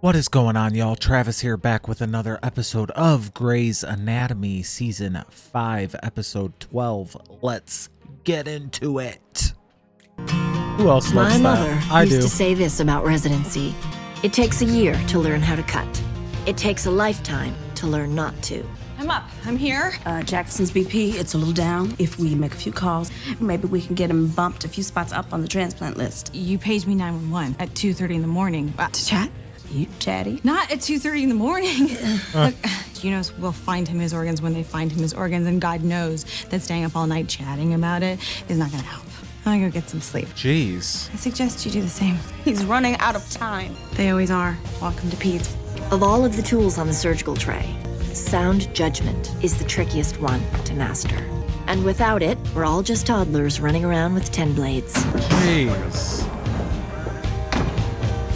What is going on, y'all? Travis here, back with another episode of Grey's Anatomy, Season 5, Episode 12. Let's get into it. Who else loves that? My mother I used do. to say this about residency. It takes a year to learn how to cut. It takes a lifetime to learn not to. I'm up. I'm here. Jackson's BP, it's a little down. If we make a few calls, maybe we can get him bumped a few spots up on the transplant list. You paged me 911 at 2:30 in the morning. To chat? You chatty? Not at 2:30 in the morning. Look, we'll find him his organs when they find him his organs, and God knows that staying up all night chatting about it is not gonna help. I'm gonna go get some sleep. Jeez. I suggest you do the same. He's running out of time. They always are. Welcome to Peds. Of all of the tools on the surgical tray, sound judgment is the trickiest one to master. And without it, we're all just toddlers running around with 10 blades. Jeez.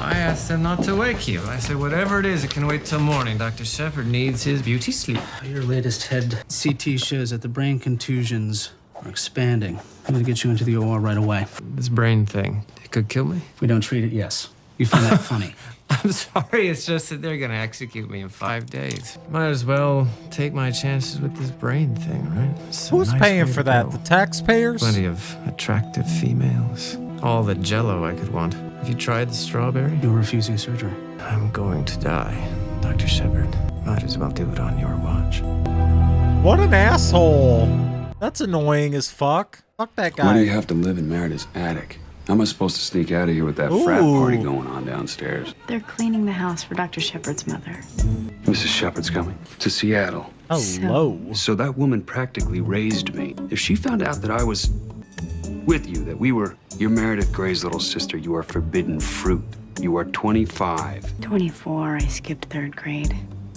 I asked them not to wake you. I said, whatever it is, it can wait till morning. Dr. Shepard needs his beauty sleep. Your latest head CT shows that the brain contusions are expanding. I'm gonna get you into the OR right away. This brain thing, it could kill me. If we don't treat it, yes. You find that funny. I'm sorry, it's just that they're gonna execute me in 5 days. Might as well take my chances with this brain thing, right? It's a Who's nice paying way for to that? go. The taxpayers? Plenty of attractive females. All the jello I could want. Have you tried the strawberry? You're refusing surgery. I'm going to die, Dr. Shepard. Might as well do it on your watch. What an asshole. That's annoying as fuck. Fuck that guy. Why do you have to live in Meredith's attic? How am I supposed to sneak out of here with that frat party going on downstairs? They're cleaning the house for Dr. Shepard's mother. Mrs. Shepard's coming to Seattle. Hello. So that woman practically raised me. If she found out that I was with you, that we were your Meredith Gray's little sister, you are forbidden fruit. You are 25. 24, I skipped third grade.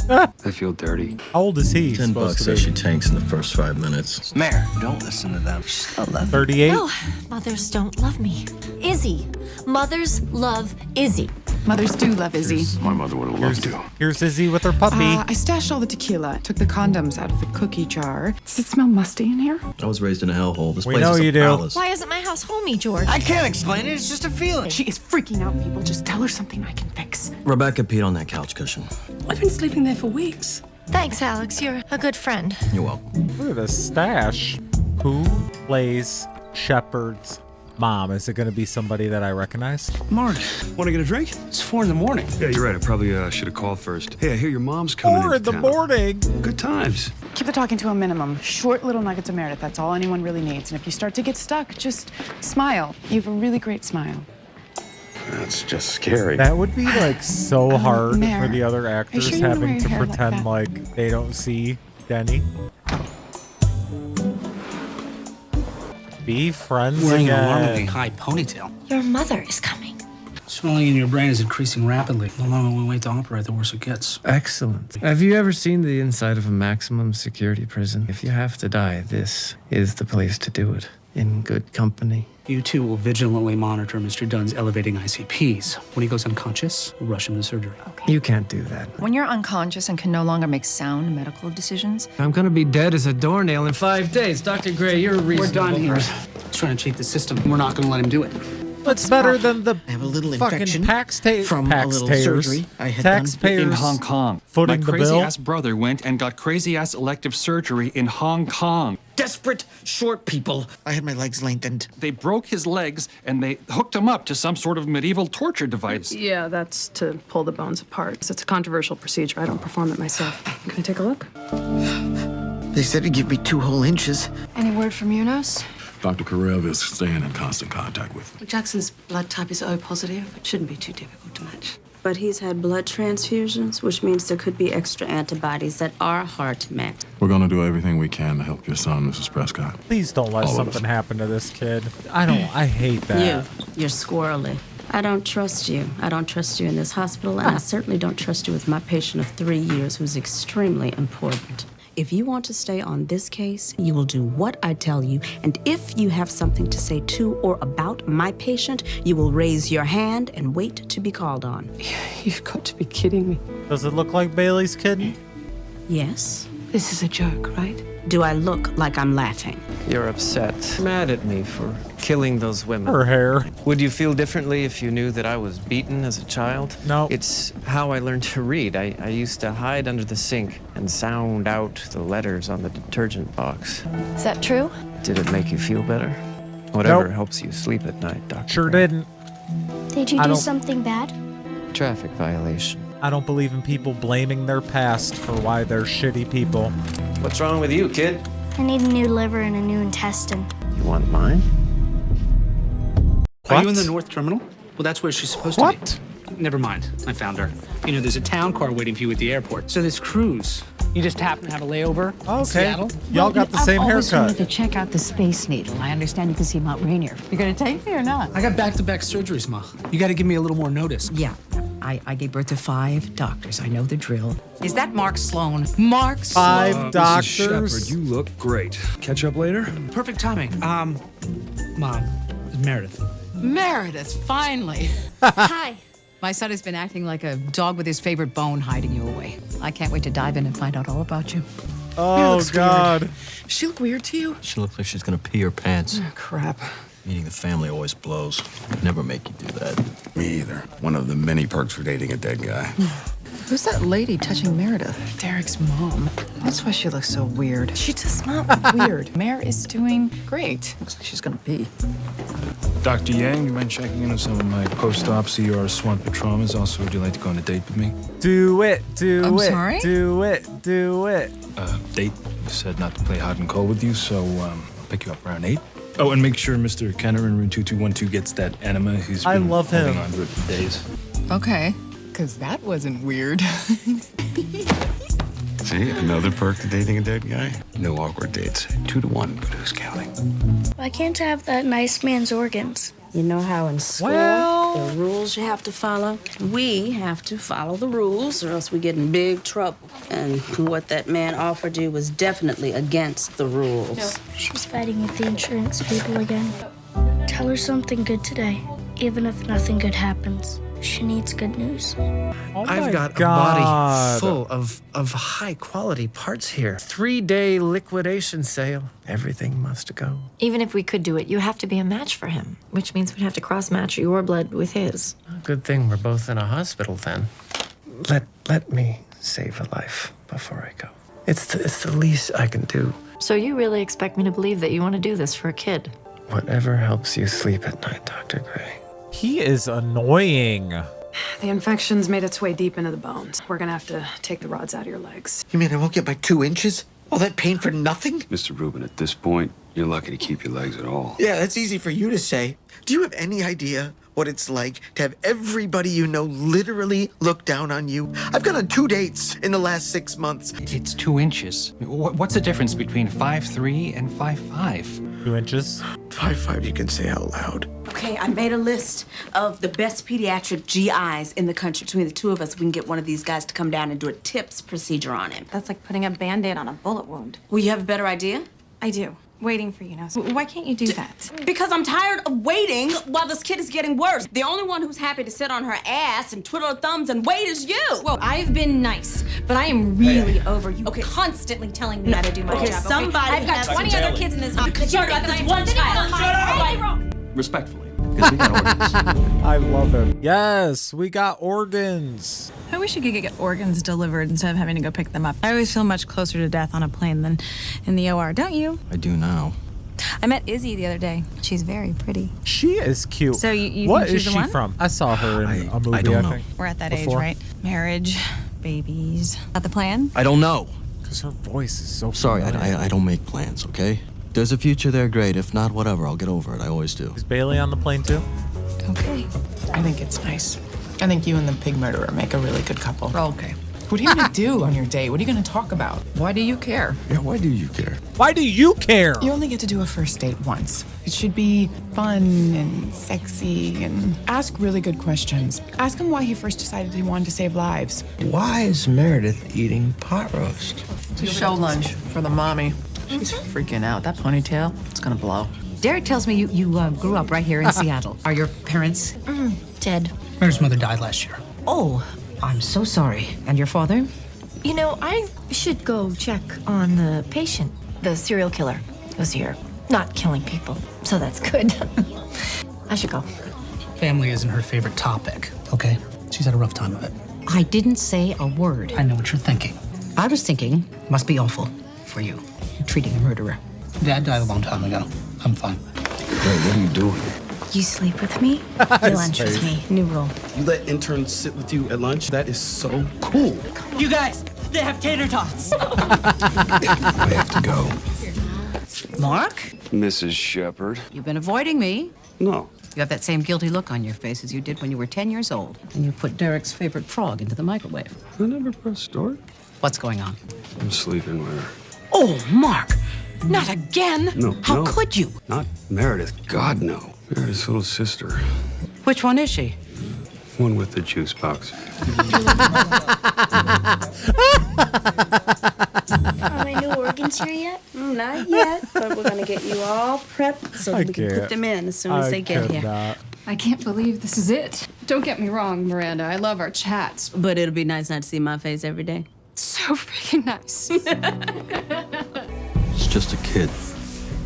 I feel dirty. How old is he? $10 supposed to says be? she tanks in the first 5 minutes. Mare, don't listen to them. She's 11. 38? No, mothers don't love me. Izzy. Mothers love Izzy. Mothers do love Izzy. My mother would have loved to. Here's Izzy with her puppy. I stashed all the tequila, took the condoms out of the cookie jar. Does it smell musty in here? I was raised in a hellhole. This We place know is a you do. palace. Why isn't my house homey, George? I can't explain it, it's just a feeling. She is freaking out, people. Just tell her something I can fix. Rebecca peed on that couch cushion. I've been sleeping there for weeks. Thanks, Alex. You're a good friend. You're welcome. Look at this stash. Who plays Shepard's mom? Is it going to be somebody that I recognize? Mark, want to get a drink? It's 4 in the morning. Yeah, you're right. I probably should have called first. Hey, I hear your mom's coming 4 in into the town. morning. Good times. Keep the talking to a minimum. Short little nuggets of Meredith. That's all anyone really needs. And if you start to get stuck, just smile. You have a really great smile. That's just scary. That would be like so hard Mare, for the other actors sure you wanna wear having your to hair like pretend that? like they don't see Denny. Be friends Wearing an alarmingly again. high ponytail. Your mother is coming. Swelling in your brain is increasing rapidly. The longer we wait to operate, the worse it gets. Excellent. Have you ever seen the inside of a maximum security prison? If you have to die, this is the place to do it. In good company. You two will vigilantly monitor Mr. Dunn's elevating ICPs. When he goes unconscious, we'll rush him to surgery. You can't do that. When you're unconscious and can no longer make sound medical decisions, I'm gonna be dead as a doornail in 5 days. Dr. Gray, you're a We're reasonable done here. person. He's trying to cheat the system. We're not going to let him do it. What's better than the I have a little fucking infection taxpayers? from a little surgery I had done Taxpayers in Hong Kong. footing My the crazy bill. ass brother went and got crazy ass elective surgery in Hong Kong. desperate short people. I had my legs lengthened. They broke his legs and they hooked him up to some sort of medieval torture device. yeah, that's to pull the bones apart. It's a controversial procedure. I don't perform it myself. Can I take a look? They said to give me 2 whole inches. Any word from Eunice? Dr. Karev is staying in constant contact with me. Jackson's blood type is O positive. It shouldn't be too difficult to match. But he's had blood transfusions, which means there could be extra antibodies that are hard to match. We're going to do everything we can to help your son, Mrs. Prescott. Please don't let All of something us. happen to this kid. I hate that. You're squirrely. I don't trust you. I don't trust you in this hospital, and I certainly don't trust you with my patient of 3 years who's extremely important. If you want to stay on this case, you will do what I tell you, and if you have something to say to or about my patient, you will raise your hand and wait to be called on. You've got to be kidding me. Does it look like Bailey's kid? Yes? This is a joke, right? Do I look like I'm laughing? You're upset, mad at me for killing those women. Her hair. Would you feel differently if you knew that I was beaten as a child? No. It's how I learned to read. I used to hide under the sink and sound out the letters on the detergent box. Is that true? Did it make you feel better? Whatever Nope. helps you sleep at night, Doctor. Sure didn't. Did you I do don't- something bad? Traffic violation. I don't believe in people blaming their past for why they're shitty people. What's wrong with you, kid? I need a new liver and a new intestine. You want mine? Are you What? in the North Terminal? Well, that's where she's supposed to What? be. Never mind. I found her. You know, there's a town car waiting for you at the airport. So this cruise. You just happen to have a layover in Okay. Seattle? Y'all got the same I've always haircut. wanted to check out the Space Needle. I understand you can see Mount Rainier. You gonna take me or not? I got back-to-back surgeries, Ma. You got to give me a little more notice. Yeah. I gave birth to 5 doctors. I know the drill. Is that Mark Sloan? Mark Sloan. 5 doctors. You look great. Catch up later? Perfect timing. Mom, it's Meredith. Meredith, finally. Hi. My son has been acting like a dog with his favorite bone, hiding you away. I can't wait to dive in and find out all about you. Oh, God. Does she look weird to you? She looks like she's gonna pee her pants. Oh, crap. Meeting the family always blows. Never make you do that. Me either. One of the many perks for dating a dead guy. Who's that lady touching Meredith? Derek's mom. That's why she looks so weird. She does not look weird. Mare is doing great. Looks like she's gonna pee. Dr. Yang, you mind checking in on some of my post-op CR swamp traumas? Also, would you like to go on a date with me? Do it. Do I'm it. sorry? Do it. Do it. Date? You said not to play hot and cold with you, so I'll pick you up around 8. Oh, and make sure Mr. Kenner in room 2212 gets that enema. He's I been love holding him. on to it for days. Okay. Because that wasn't weird. See, another perk to dating a dead guy? No awkward dates. 2 to 1, but who's counting? Why can't I have that nice man's organs? You know how in school, Well- the rules you have to follow? We have to follow the rules or else we get in big trouble. And what that man offered you was definitely against the rules. She's fighting with the insurance people again. Tell her something good today, even if nothing good happens. She needs good news. Oh I've my got God. a body full of high quality parts here. 3-day liquidation sale. Everything must go. Even if we could do it, you have to be a match for him, which means we'd have to cross-match your blood with his. Good thing we're both in a hospital then. Let me save a life before I go. It's the least I can do. So you really expect me to believe that you want to do this for a kid? Whatever helps you sleep at night, Dr. Gray. He is annoying. The infection's made its way deep into the bones. We're gonna have to take the rods out of your legs. You mean I won't get my 2 inches? All that pain for nothing? Mr. Rubin, at this point, you're lucky to keep your legs at all. Yeah, that's easy for you to say. Do you have any idea what it's like to have everybody you know literally look down on you? I've gone on 2 dates in the last 6 months. It's 2 inches. What's the difference between 5'3" and 5'5"? 2 inches. 5'5" you can say out loud. Okay, I made a list of the best pediatric GIs in the country. Between the two of us, we can get one of these guys to come down and do a TIPS procedure on him. That's like putting a Band-Aid on a bullet wound. Will you have a better idea? I do. Waiting for you now. So why can't you do that? Because I'm tired of waiting while this kid is getting worse. The only one who's happy to sit on her ass and twiddle her thumbs and wait is you. Whoa, I've been nice, but I am really over you constantly telling me how to do my Okay, job. somebody I've got has 20 to other tell kids in this house. You're concerned about this one child. Respectfully, because we got organs. I love him. Yes, we got organs. I wish you could get organs delivered instead of having to go pick them up. I always feel much closer to death on a plane than in the OR, don't you? I do now. I met Izzy the other day. She's very pretty. She is cute. So you What think is she's the she one? from? I saw her in a movie, don't know. think. We're at that Before. age, right? Marriage, babies. Not the plan? I don't know. Because her voice is so Sorry, familiar. I don't make plans, okay? There's a future there, great. If not, whatever. I'll get over it. I always do. Is Bailey on the plane too? Okay. I think it's nice. I think you and the pig murderer make a really good couple. Okay. What are you gonna do on your date? What are you gonna talk about? Why do you care? Yeah, why do you care? Why do you care? You only get to do a first date once. It should be fun and sexy and ask really good questions. Ask him why he first decided he wanted to save lives. Why is Meredith eating pot roast? It's a show lunch for the mommy. She's freaking out. That ponytail, it's gonna blow. Derek tells me you grew up right here in Seattle. Are your parents? Dead. Mary's mother died last year. Oh, I'm so sorry. And your father? You know, I should go check on the patient. the serial killer was here. Not killing people, so that's good. I should go. Family isn't her favorite topic, okay? She's had a rough time of it. I didn't say a word. I know what you're thinking. I was thinking, must be awful for you. You're treating a murderer. Dad died a long time ago. I'm fine. Hey, what are you doing? You sleep with me? You lunch with me. New rule. You let interns sit with you at lunch? That is so cool. You guys, they have tater tots. I have to go. Mark, Mrs. Shepard. you've been avoiding me. No. You have that same guilty look on your face as you did when you were 10 years old and you put Derek's favorite frog into the microwave. I never pressed start. What's going on? I'm sleeping with her. Oh, Mark, not again. No, How no. could you? Not Meredith. God, no. Meredith's little sister. Which one is she? One with the juice box. Are my new organs here yet? Not yet, but we're gonna get you all prepped so that we can put them in as soon as they get here. I can't believe this is it. Don't get me wrong, Miranda. I love our chats. But it'll be nice not to see my face every day. So freaking nice. It's just a kid.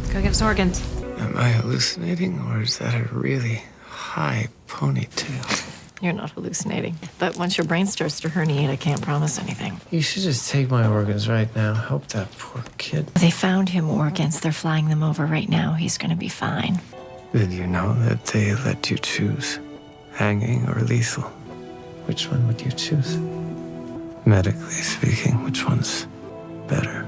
Go get his organs. Am I hallucinating, or is that a really high ponytail? You're not hallucinating. But once your brain starts to herniate, I can't promise anything. You should just take my organs right now. Help that poor kid. They found him organs. They're flying them over right now. He's gonna be fine. Did you know that they let you choose hanging or lethal? Which one would you choose? Medically speaking, which one's better?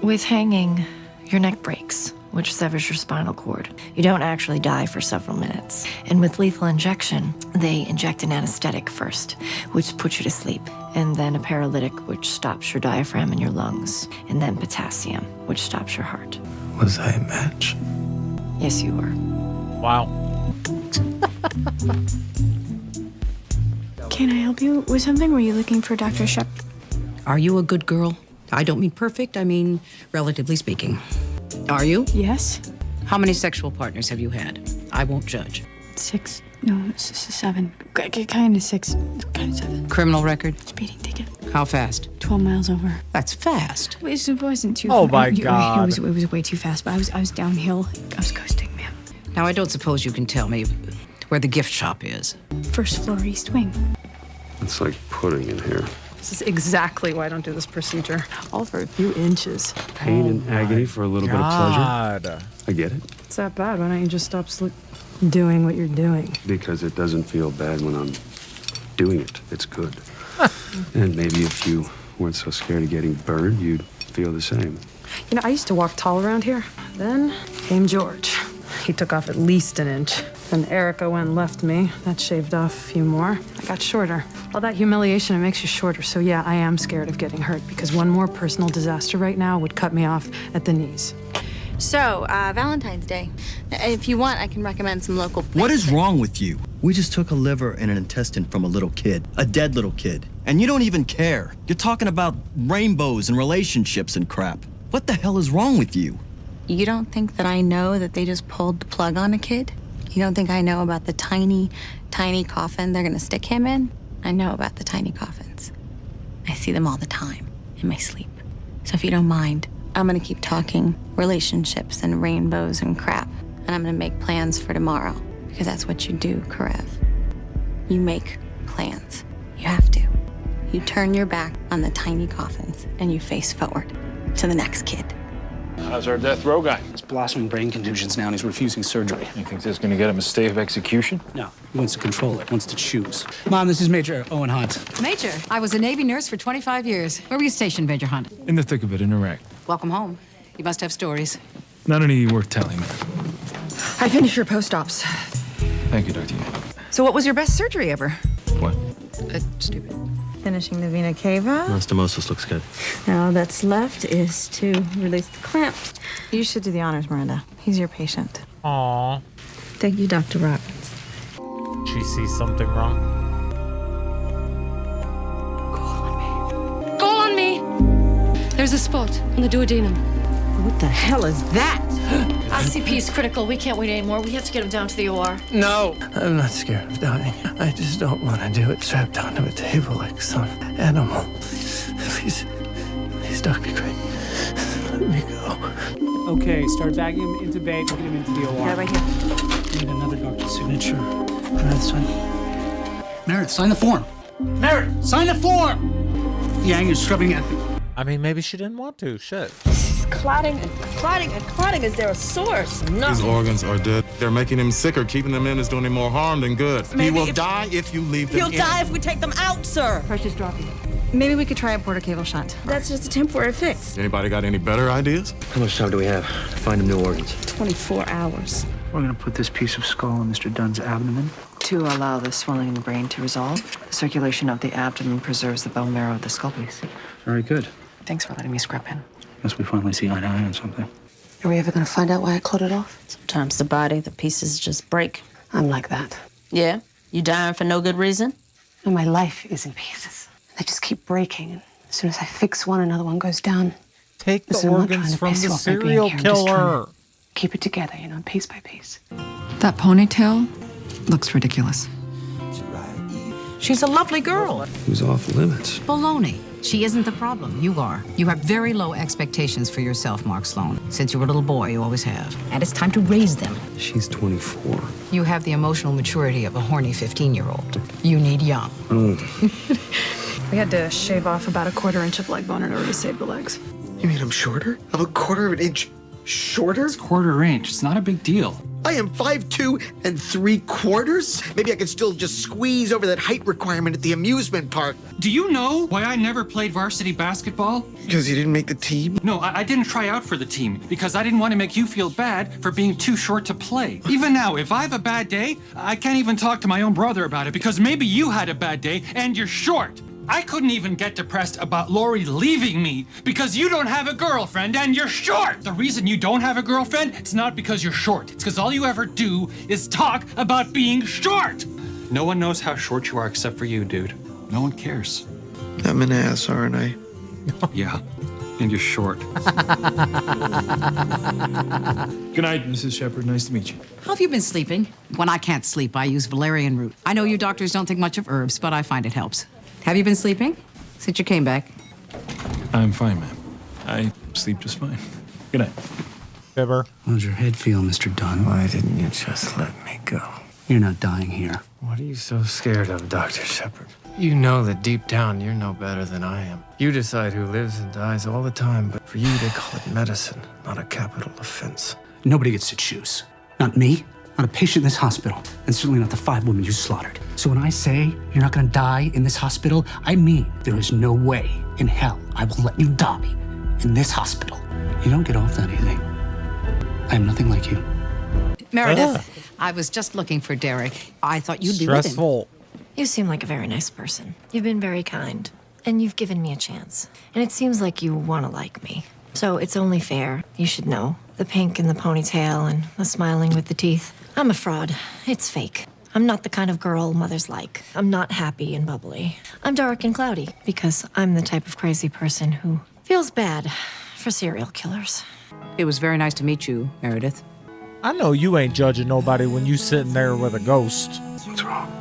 With hanging, your neck breaks, which severs your spinal cord. You don't actually die for several minutes. And with lethal injection, they inject an anesthetic first, which puts you to sleep, and then a paralytic, which stops your diaphragm in your lungs, and then potassium, which stops your heart. Was I a match? Yes, you were. Wow. Can I help you with something? Were you looking for Dr. Shep? Are you a good girl? I don't mean perfect, I mean relatively speaking. Are you? Yes. How many sexual partners have you had? I won't judge. 6. No, 7. Kind of 6. Kind of 7. Criminal record? Speeding ticket. How fast? 12 miles over. That's fast. It wasn't too. Oh my It God. was way too fast. But I was downhill. I was coasting, ma'am. Now, I don't suppose you can tell me where the gift shop is. First floor, east wing. It's like pudding in here. This is exactly why I don't do this procedure. All for a few inches. Pain and agony for a little bit of pleasure. I get it. It's that bad. Why don't you just stop doing what you're doing? Because it doesn't feel bad when I'm doing it. It's good. And maybe if you weren't so scared of getting burned, you'd feel the same. You know, I used to walk tall around here. Then came George. He took off at least an inch. Then Erica went and left me. That shaved off a few more. I got shorter. All that humiliation, it makes you shorter. So yeah, I am scared of getting hurt because one more personal disaster right now would cut me off at the knees. So, Valentine's Day. If you want, I can recommend some local places. What is wrong with you? We just took a liver and an intestine from a little kid, a dead little kid. And you don't even care. You're talking about rainbows and relationships and crap. What the hell is wrong with you? You don't think that I know that they just pulled the plug on a kid? You don't think I know about the tiny, tiny coffin they're gonna stick him in? I know about the tiny coffins. I see them all the time in my sleep. So if you don't mind, I'm gonna keep talking relationships and rainbows and crap. And I'm gonna make plans for tomorrow. Because that's what you do, Karev. You make plans. You have to. You turn your back on the tiny coffins and you face forward to the next kid. How's our death row guy? He's blossoming brain contusions now and he's refusing surgery. You think this is gonna get him a stay of execution? No, he wants to control it, wants to choose. Mom, this is Major Owen Hunt. Major, I was a Navy nurse for 25 years. Where were you stationed, Major Hunt? In the thick of it, in Iraq. Welcome home. You must have stories. Not any worth telling, man. I finished your post-ops. Thank you, Dr. Yang. So what was your best surgery ever? What? Stupid. Finishing the vena cava. Anastomosis looks good. Now all that's left is to release the clamps. You should do the honors, Miranda. He's your patient. Aww. Thank you, Dr. Robbins. She sees something wrong. Go on me! There's a spot on the duodenum. What the hell is that? ICP is critical. We can't wait anymore. We have to get him down to the OR. No! I'm not scared of dying. I just don't want to do it strapped onto a table like some animal. Please, Dr. Gray. let me go. Okay, start bagging him into bay. Get him into the OR. Yeah, right here. Need another doctor's signature. Meredith, sign. Meredith, sign the form. Meredith, sign the form! Yang, you're scrubbing at the... I mean, maybe she didn't want to. Shit. Clotting and clotting and clotting. Is there a source? No. His organs are dead. They're making him sicker. Keeping them in is doing him more harm than good. He will die if you leave them in. He'll die if we take them out, sir. Pressure's dropping. Maybe we could try a porta cable shunt. That's just a temporary fix. Anybody got any better ideas? How much time do we have to find him new organs? 24 hours. We're gonna put this piece of skull in Mr. Dunn's abdomen. To allow the swelling in the brain to resolve, the circulation of the abdomen preserves the bone marrow of the skull piece. Very good. Thanks for letting me scrap in. Guess we finally see eye to eye on something. Are we ever gonna find out why I clawed it off? Sometimes the body, the pieces just break. I'm like that. Yeah? You dying for no good reason? And my life is in pieces. They just keep breaking. And as soon as I fix one, another one goes down. Take the Listen, I'm not trying organs to from piss the you off by being serial here. I'm just trying killer. to keep it together, piece by piece. That ponytail looks ridiculous. She's a lovely girl. Who's off limits? Baloney. She isn't the problem. You are. You have very low expectations for yourself, Mark Sloan. Since you were a little boy, you always have. And it's time to raise them. She's 24. You have the emotional maturity of a horny 15-year-old. You need young. We had to shave off about a 1/4 inch of leg bone in order to save the legs. You mean I'm shorter? I'm a 1/4 of an inch shorter? It's 1/4 inch. It's not a big deal. I am 5'2" and 3/4. Maybe I could still just squeeze over that height requirement at the amusement park. Do you know why I never played varsity basketball? Because you didn't make the team? No, I didn't try out for the team because I didn't want to make you feel bad for being too short to play. Even now, if I have a bad day, I can't even talk to my own brother about it because maybe you had a bad day and you're short. I couldn't even get depressed about Lori leaving me because you don't have a girlfriend and you're short. The reason you don't have a girlfriend, it's not because you're short. It's because all you ever do is talk about being short. No one knows how short you are except for you, dude. No one cares. I'm an ass, aren't I? Yeah, and you're short. Good night, Mrs. Shepard. Nice to meet you. How have you been sleeping? When I can't sleep, I use valerian root. I know you doctors don't think much of herbs, but I find it helps. Have you been sleeping since you came back? I'm fine, ma'am. I sleep just fine. Good night. Fibber. How does your head feel, Mr. Dunn? Why didn't you just let me go? You're not dying here. What are you so scared of, Dr. Shepard? You know that deep down you're no better than I am. You decide who lives and dies all the time, but for you they call it medicine, not a capital offense. Nobody gets to choose. Not me, not a patient in this hospital, and certainly not the 5 women you slaughtered. So when I say you're not gonna die in this hospital, I mean there is no way in hell I will let you die in this hospital. You don't get off that easy. I am nothing like you. Meredith, I was just looking for Derek. I thought you'd be Stressful. with him. You seem like a very nice person. You've been very kind, and you've given me a chance. And it seems like you want to like me. So it's only fair. You should know. The pink and the ponytail and the smiling with the teeth. I'm a fraud. It's fake. I'm not the kind of girl mothers like. I'm not happy and bubbly. I'm dark and cloudy because I'm the type of crazy person who feels bad for serial killers. It was very nice to meet you, Meredith. I know you ain't judging nobody when you sitting there with a ghost. What's wrong?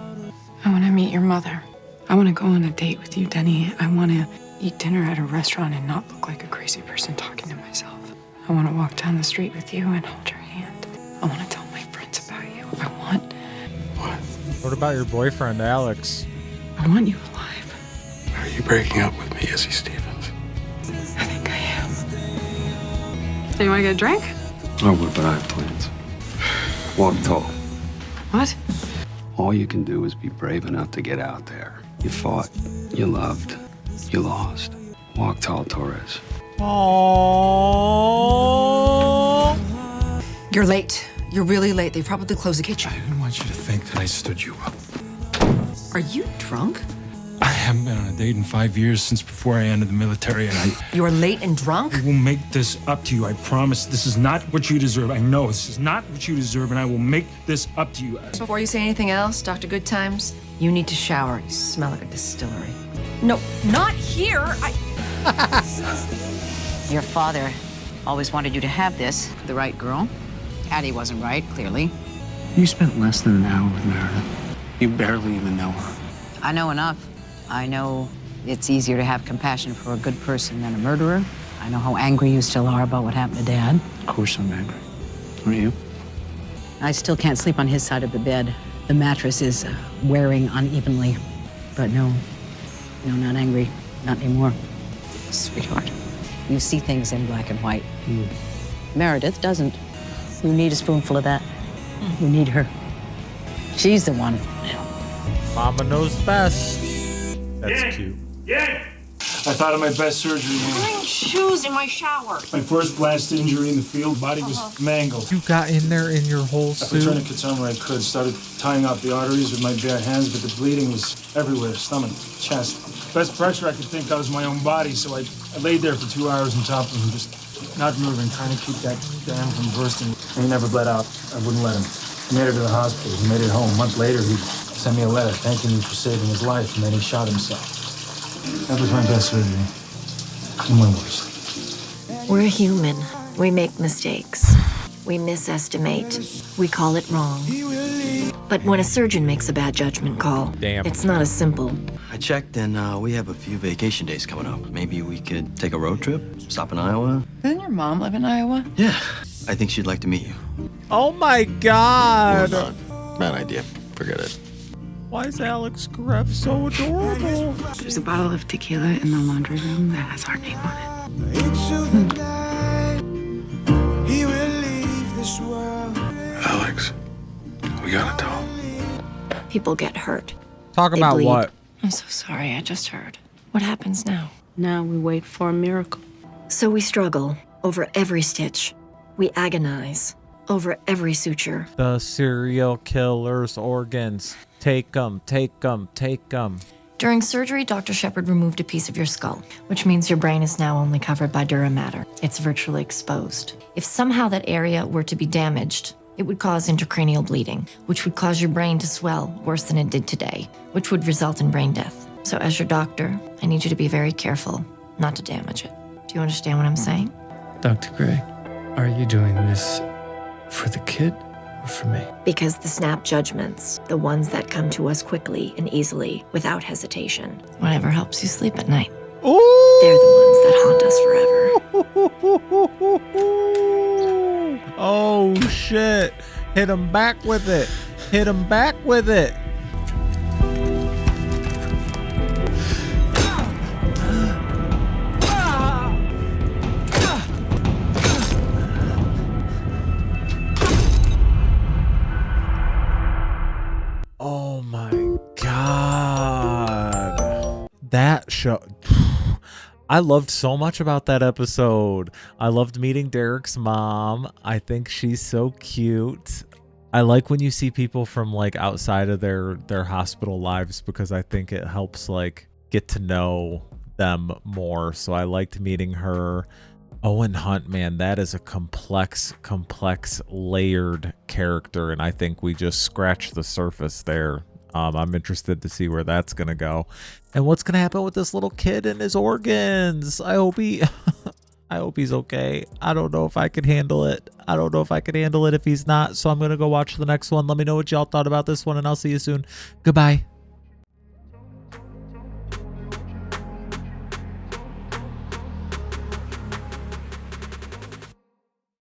I want to meet your mother. I want to go on a date with you, Denny. I want to eat dinner at a restaurant and not look like a crazy person talking to myself. I want to walk down the street with you and hold your hand. I want to tell my friends about you. I want... What about your boyfriend, Alex? I want you alive. Are you breaking up with me, Izzy Stevens? I think I am. Do you want to get a drink? I would, but I have plans. Walk tall. What? All you can do is be brave enough to get out there. You fought, you loved, you lost. Walk tall, Torres. Aww. You're late. You're really late. They probably closed the kitchen. I didn't want you to think that I stood you up. Are you drunk? I haven't been on a date in 5 years since before I entered the military, and You're late and drunk? I will make this up to you. I promise. This is not what you deserve. I know this is not what you deserve, and I will make this up to you. Before you say anything else, Dr. Goodtimes, you need to shower. You smell like a distillery. No, not here. Your father always wanted you to have this for the right girl. Addie wasn't right, clearly. You spent less than an hour with Meredith. You barely even know her. I know enough. I know it's easier to have compassion for a good person than a murderer. I I know how angry you still are about what happened to Dad. Of course I'm angry. Are you? I still can't sleep on his side of the bed. The mattress is wearing unevenly. But no, not angry. Not anymore. Sweetheart, you see things in black and white. Meredith doesn't. You need a spoonful of that. You need her. She's the one. Mama knows best. That's cute. I thought of my best surgery now. Putting shoes in my shower. My first blast injury in the field, body was mangled. You got in there in your whole I put suit. tourniquets on where I could, started tying off the arteries with my bare hands, but the bleeding was everywhere, stomach, chest. Best pressure I could think of was my own body, so I laid there for 2 hours on top of him, just not moving, trying to keep that dam from bursting. And he never bled out. I wouldn't let him. He made it to the hospital. He made it home. A month later, he sent me a letter thanking me for saving his life, and then he shot himself. That was my best surgery. And my worst. We're human. We make mistakes. We misestimate. We call it wrong. But when a surgeon makes a bad judgment call, it's not as simple. I checked, and we have a few vacation days coming up. Maybe we could take a road trip, stop in Iowa. Doesn't your mom live in Iowa? Yeah, I think she'd like to meet you. Oh my God. Hold on. Bad idea. Forget it. Why is Alex Greff so adorable? There's a bottle of tequila in the laundry room that has our name on it. Alex, we gotta talk. People get hurt. Talk They about bleed. what? I'm so sorry, I just heard. What happens now? Now we wait for a miracle. So we struggle over every stitch. We agonize over every suture. The serial killer's organs. Take them, take them, take them. During surgery, Dr. Shepard removed a piece of your skull, which means your brain is now only covered by dura mater. It's virtually exposed. If somehow that area were to be damaged, it would cause intracranial bleeding, which would cause your brain to swell worse than it did today, which would result in brain death. So as your doctor, I need you to be very careful not to damage it. Do you understand what I'm saying? Dr. Gray, are you doing this for the kid or for me? Because the snap judgments, the ones that come to us quickly and easily, without hesitation, whatever helps you sleep at night, they're the ones that haunt us forever. Oh shit. Hit him back with it. Hit him back with it. Oh my God. That show. I loved so much about that episode. I loved meeting Derek's mom. I think she's so cute. I like when you see people from like outside of their hospital lives, because I think it helps like get to know them more. So I liked meeting her. Owen Hunt, man, that is a complex, layered character, and I think we just scratched the surface there. I'm interested to see where that's gonna go, and what's gonna happen with this little kid and his organs. I hope he's okay. I don't know if I could handle it. I don't know if I could handle it if he's not. So I'm gonna go watch the next one. Let me know what y'all thought about this one, and I'll see you soon. Goodbye.